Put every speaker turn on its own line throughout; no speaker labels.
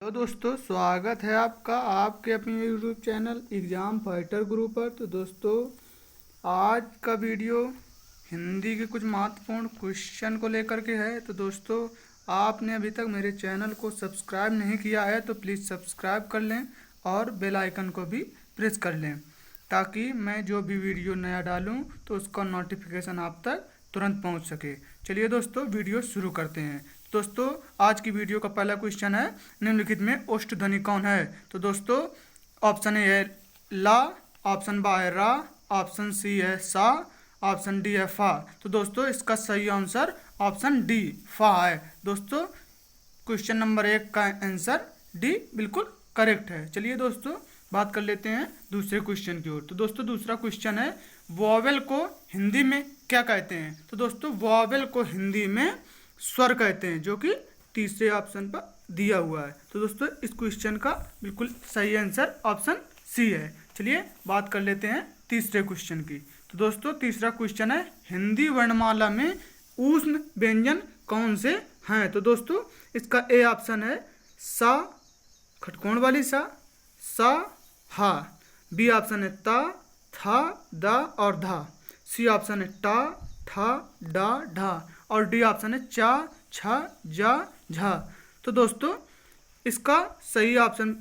तो दोस्तों स्वागत है आपका आपके अपने यूट्यूब चैनल एग्ज़ाम फाइटर गुरु पर। तो दोस्तों आज का वीडियो हिंदी के कुछ महत्वपूर्ण क्वेश्चन को लेकर के है। तो दोस्तों आपने अभी तक मेरे चैनल को सब्सक्राइब नहीं किया है तो प्लीज़ सब्सक्राइब कर लें और बेल आइकन को भी प्रेस कर लें ताकि मैं जो भी वीडियो नया डालूं तो उसका नोटिफिकेशन आप तक तुरंत पहुंच सके। चलिए दोस्तों वीडियो शुरू करते हैं। दोस्तों आज की वीडियो का पहला क्वेश्चन है, निम्नलिखित में ओष्ठ ध्वनि कौन है? तो दोस्तों ऑप्शन ए है ला, ऑप्शन बी है रा, ऑप्शन सी है सा, ऑप्शन डी है फा। तो दोस्तों इसका सही आंसर ऑप्शन डी फा है। दोस्तों क्वेश्चन नंबर 1 का आंसर डी बिल्कुल करेक्ट है। चलिए दोस्तों बात कर लेते हैं दूसरे क्वेश्चन की ओर। तो दोस्तों दूसरा क्वेश्चन है, वॉवेल को हिंदी में क्या कहते हैं? तो दोस्तों वॉवेल को हिंदी में स्वर कहते हैं, जो कि तीसरे ऑप्शन पर दिया हुआ है। तो दोस्तों इस क्वेश्चन का बिल्कुल सही आंसर ऑप्शन सी है। चलिए बात कर लेते हैं तीसरे क्वेश्चन की। तो दोस्तों तीसरा क्वेश्चन है, हिंदी वर्णमाला में ऊष्म व्यंजन कौन से हैं? तो दोस्तों इसका ए ऑप्शन है सा, खटकोण वाली सा हा। बी ऑप्शन है ता, था, दा और धा। सी ऑप्शन है टा, ठा, डा, ढा और डी ऑप्शन है चा, छा, जा, झा। तो दोस्तों इसका सही ऑप्शन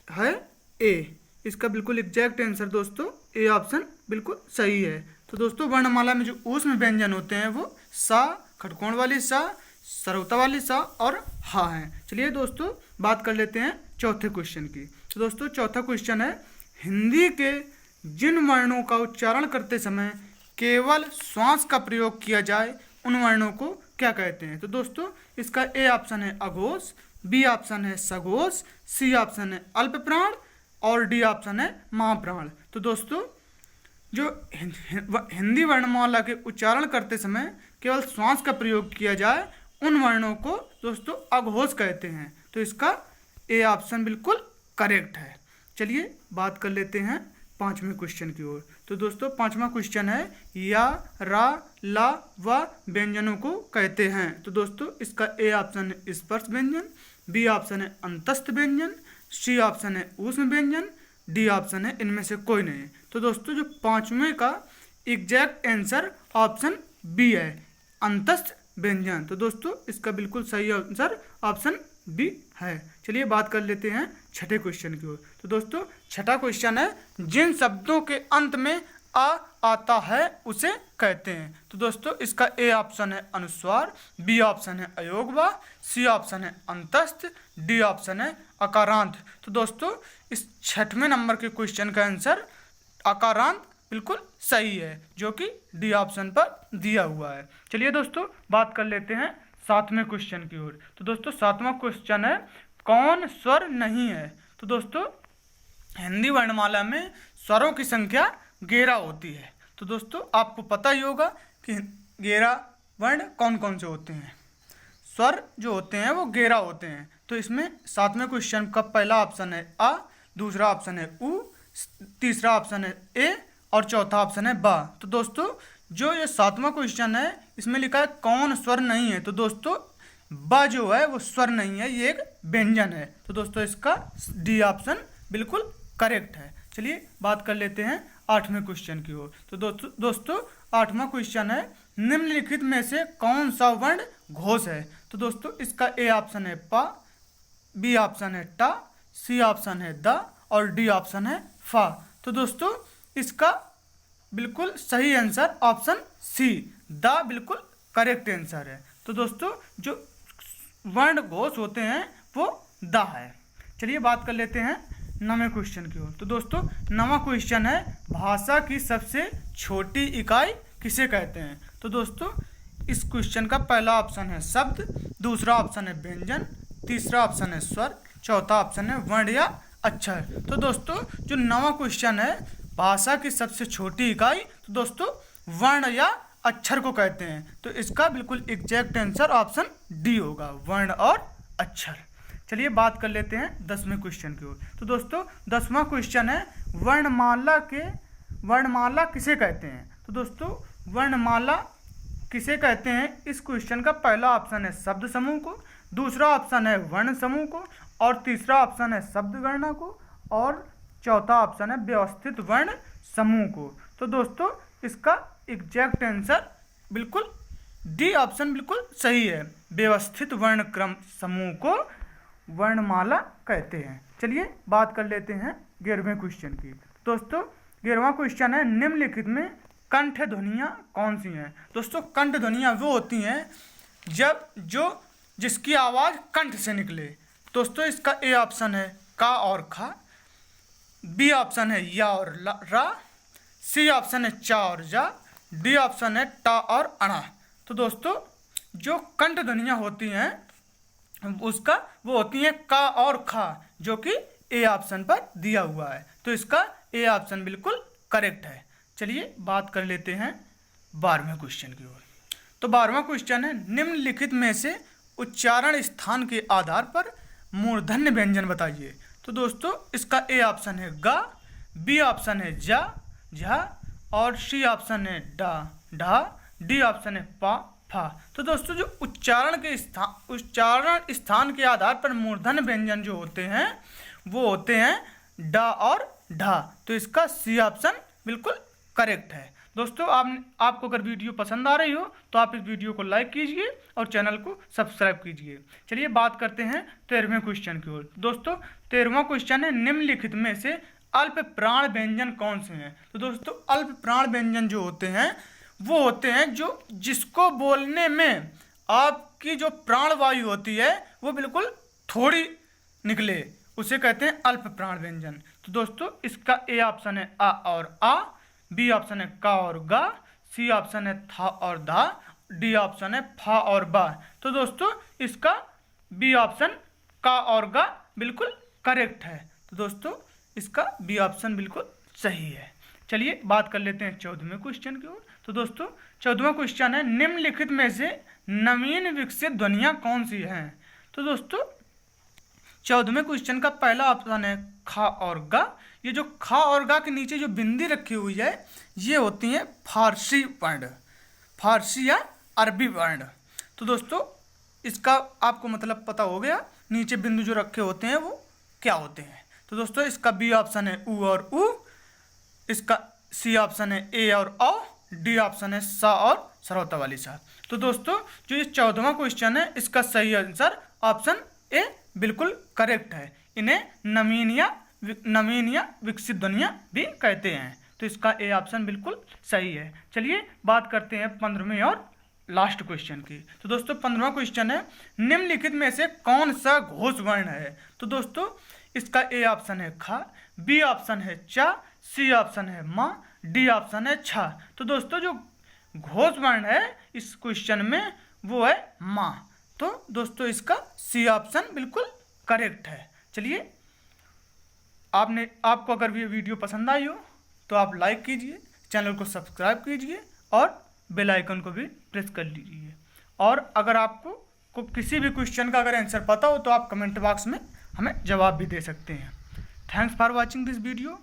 है ए। इसका बिल्कुल एग्जैक्ट आंसर दोस्तों ए ऑप्शन बिल्कुल सही है। तो दोस्तों वर्णमाला में जो ऊष्म व्यंजन होते हैं वो सा, खटकोण वाली सा, सरौता वाली सा और हा है। चलिए दोस्तों बात कर लेते हैं चौथे क्वेश्चन की। तो दोस्तों चौथा क्वेश्चन है, हिंदी के जिन वर्णों का उच्चारण करते समय केवल श्वास का प्रयोग किया जाए उन वर्णों को क्या कहते हैं? तो दोस्तों इसका ए ऑप्शन है अघोष, बी ऑप्शन है सघोष, सी ऑप्शन है अल्प प्राण और डी ऑप्शन है महाप्राण। तो दोस्तों जो हिंदी वर्णमाला के उच्चारण करते समय केवल श्वास का प्रयोग किया जाए उन वर्णों को दोस्तों अघोष कहते हैं। तो इसका ए ऑप्शन बिल्कुल करेक्ट है। चलिए बात कर लेते हैं पांचवें क्वेश्चन की ओर। तो दोस्तों पांचवा क्वेश्चन है, या, रा, ला व व्यंजनों को कहते हैं? तो दोस्तों इसका ए ऑप्शन है स्पर्श व्यंजन, बी ऑप्शन है अंतस्थ व्यंजन, सी ऑप्शन है ऊष्म व्यंजन, डी ऑप्शन है इनमें से कोई नहीं। तो दोस्तों जो पांचवें का एग्जैक्ट आंसर ऑप्शन बी है, अंतस्थ व्यंजन। तो दोस्तों इसका बिल्कुल सही आंसर ऑप्शन बी है। चलिए बात कर लेते हैं छठे क्वेश्चन की ओर। तो दोस्तों छठा क्वेश्चन है, जिन शब्दों के अंत में आ आता है उसे कहते हैं? तो दोस्तों इसका ए ऑप्शन है अनुस्वार, बी ऑप्शन है अयोगवा, सी ऑप्शन है अंतस्थ, डी ऑप्शन है अकारांत। तो दोस्तों इस छठवें नंबर के क्वेश्चन का आंसर अकारांत बिल्कुल सही है, जो कि डी ऑप्शन पर दिया हुआ है। चलिए दोस्तों बात कर लेते हैं सातवें क्वेश्चन की ओर। तो दोस्तों सातवां क्वेश्चन है, कौन स्वर नहीं है? तो दोस्तों हिंदी वर्णमाला में स्वरों की संख्या 11 होती है। तो दोस्तों आपको पता ही होगा कि 11 वर्ण कौन कौन से होते हैं। स्वर जो होते हैं वो 11 होते हैं। तो इसमें सातवें क्वेश्चन का पहला ऑप्शन है आ, दूसरा ऑप्शन है उ, तीसरा ऑप्शन है ए और चौथा ऑप्शन है बा। तो दोस्तों जो ये सातवां क्वेश्चन है इसमें लिखा है कौन स्वर नहीं है। तो दोस्तों बा जो है वो स्वर नहीं है, ये एक व्यंजन है। तो दोस्तों इसका डी ऑप्शन बिल्कुल करेक्ट है। चलिए बात कर लेते हैं आठवें क्वेश्चन की ओर। तो दोस्तों आठवां क्वेश्चन है, निम्नलिखित में से कौन सा वर्ण घोष है? तो दोस्तों इसका ए ऑप्शन है पा, बी ऑप्शन है टा, सी ऑप्शन है दा और डी ऑप्शन है फा। तो दोस्तों इसका बिल्कुल सही आंसर ऑप्शन सी दा बिल्कुल करेक्ट आंसर है। तो दोस्तों जो वर्ण घोष होते हैं वो दा है। चलिए बात कर लेते हैं नवें क्वेश्चन की ओर। तो दोस्तों नवा क्वेश्चन है, भाषा की सबसे छोटी इकाई किसे कहते हैं? तो दोस्तों इस क्वेश्चन का पहला ऑप्शन है शब्द, दूसरा ऑप्शन है व्यंजन, तीसरा ऑप्शन है स्वर, चौथा ऑप्शन है वर्ण या अक्षर। तो दोस्तों जो नवा क्वेश्चन है भाषा की सबसे छोटी इकाई, तो दोस्तों वर्ण या अक्षर को कहते हैं। तो इसका बिल्कुल एग्जैक्ट आंसर ऑप्शन डी होगा, वर्ण और अक्षर। चलिए बात कर लेते हैं 10वें क्वेश्चन की ओर। तो दोस्तों 10वां क्वेश्चन है, वर्णमाला किसे कहते हैं? तो दोस्तों वर्णमाला किसे कहते हैं? इस क्वेश्चन का पहला ऑप्शन है शब्द समूह को, दूसरा ऑप्शन है वर्ण समूह को और तीसरा ऑप्शन है शब्द गणना को, और चौथा ऑप्शन है व्यवस्थित वर्ण समूह को। तो दोस्तों इसका एग्जैक्ट आंसर बिल्कुल डी ऑप्शन बिल्कुल सही है। व्यवस्थित वर्ण क्रम समूह को वर्णमाला कहते हैं। चलिए बात कर लेते हैं 11वें क्वेश्चन की। दोस्तों 11वां क्वेश्चन है, निम्नलिखित में कंठ ध्वनियाँ कौन सी हैं। दोस्तों कंठ ध्वनियाँ वो होती हैं जिसकी आवाज़ कंठ से निकले। दोस्तों इसका ए ऑप्शन है का और खा, बी ऑप्शन है या और रा, सी ऑप्शन है चा और जा, डी ऑप्शन है टा और अणा। तो दोस्तों जो कंठ ध्वनियाँ होती हैं वो होती हैं का और खा, जो कि ए ऑप्शन पर दिया हुआ है। तो इसका ए ऑप्शन बिल्कुल करेक्ट है। चलिए बात कर लेते हैं 12वें क्वेश्चन की ओर। तो 12वां क्वेश्चन है, निम्नलिखित में से उच्चारण स्थान के आधार पर मूर्धन्य व्यंजन बताइए। तो दोस्तों इसका ए ऑप्शन है गा, बी ऑप्शन है जा झा, और सी ऑप्शन है डा ढा, डी ऑप्शन है पा फा। तो दोस्तों जो उच्चारण स्थान के आधार पर मूर्धन्य व्यंजन जो होते हैं वो होते हैं डा और ढा। तो इसका सी ऑप्शन बिल्कुल करेक्ट है। दोस्तों आपको अगर वीडियो पसंद आ रही हो तो आप इस वीडियो को लाइक कीजिए और चैनल को सब्सक्राइब कीजिए। चलिए बात करते हैं 13वें क्वेश्चन की ओर। दोस्तों 13वां क्वेश्चन है, निम्नलिखित में से अल्प प्राण व्यंजन कौन से हैं। तो दोस्तों अल्प प्राण व्यंजन जो होते हैं वो होते हैं जिसको बोलने में आपकी जो प्राण वायु होती है वो बिल्कुल थोड़ी निकले, उसे कहते हैं अल्प प्राण व्यंजन। तो दोस्तों इसका ए ऑप्शन है आ और आ, बी ऑप्शन है का और गा, सी ऑप्शन है था और धा, डी ऑप्शन है फा और बा। तो दोस्तों इसका बी ऑप्शन का और गा बिल्कुल करेक्ट है। तो दोस्तों इसका बी ऑप्शन बिल्कुल सही है। चलिए बात कर लेते हैं 14वें क्वेश्चन की ओर। तो दोस्तों 14वां क्वेश्चन है, निम्नलिखित में से नवीन विकसित ध्वनियाँ कौन सी हैं। तो दोस्तों 14वें क्वेश्चन का पहला ऑप्शन है खा और गा। ये जो खा और गा के नीचे जो बिंदी रखी हुई है ये होती हैं फारसी वर्ण, फारसी या अरबी वर्ण। तो दोस्तों इसका आपको मतलब पता हो गया, नीचे बिंदु जो रखे होते हैं वो क्या होते हैं। तो दोस्तों इसका बी ऑप्शन है उ और उ, इसका सी ऑप्शन है ए और औ, डी ऑप्शन है सा और सरौता वाली सा। तो दोस्तों जो ये 14वां क्वेश्चन है इसका सही आंसर ऑप्शन ए बिल्कुल करेक्ट है। इन्हें नवीन या विकसित ध्वनियाँ भी कहते हैं। तो इसका ए ऑप्शन बिल्कुल सही है। चलिए बात करते हैं 15वें और लास्ट क्वेश्चन की। तो दोस्तों 15वां क्वेश्चन है, निम्नलिखित में से कौन सा घोष वर्ण है। तो दोस्तों इसका ए ऑप्शन है खा, बी ऑप्शन है चा, सी ऑप्शन है मा, डी ऑप्शन है छा। तो दोस्तों जो घोष वर्ण है इस क्वेश्चन में वो है मा। तो दोस्तों इसका सी ऑप्शन बिल्कुल करेक्ट है। चलिए आपको अगर ये वीडियो पसंद आई हो तो आप लाइक कीजिए, चैनल को सब्सक्राइब कीजिए और बेल आइकन को भी प्रेस कर लीजिए। और अगर आपको किसी भी क्वेश्चन का अगर आंसर पता हो तो आप कमेंट बॉक्स में हमें जवाब भी दे सकते हैं। Thanks for watching this video.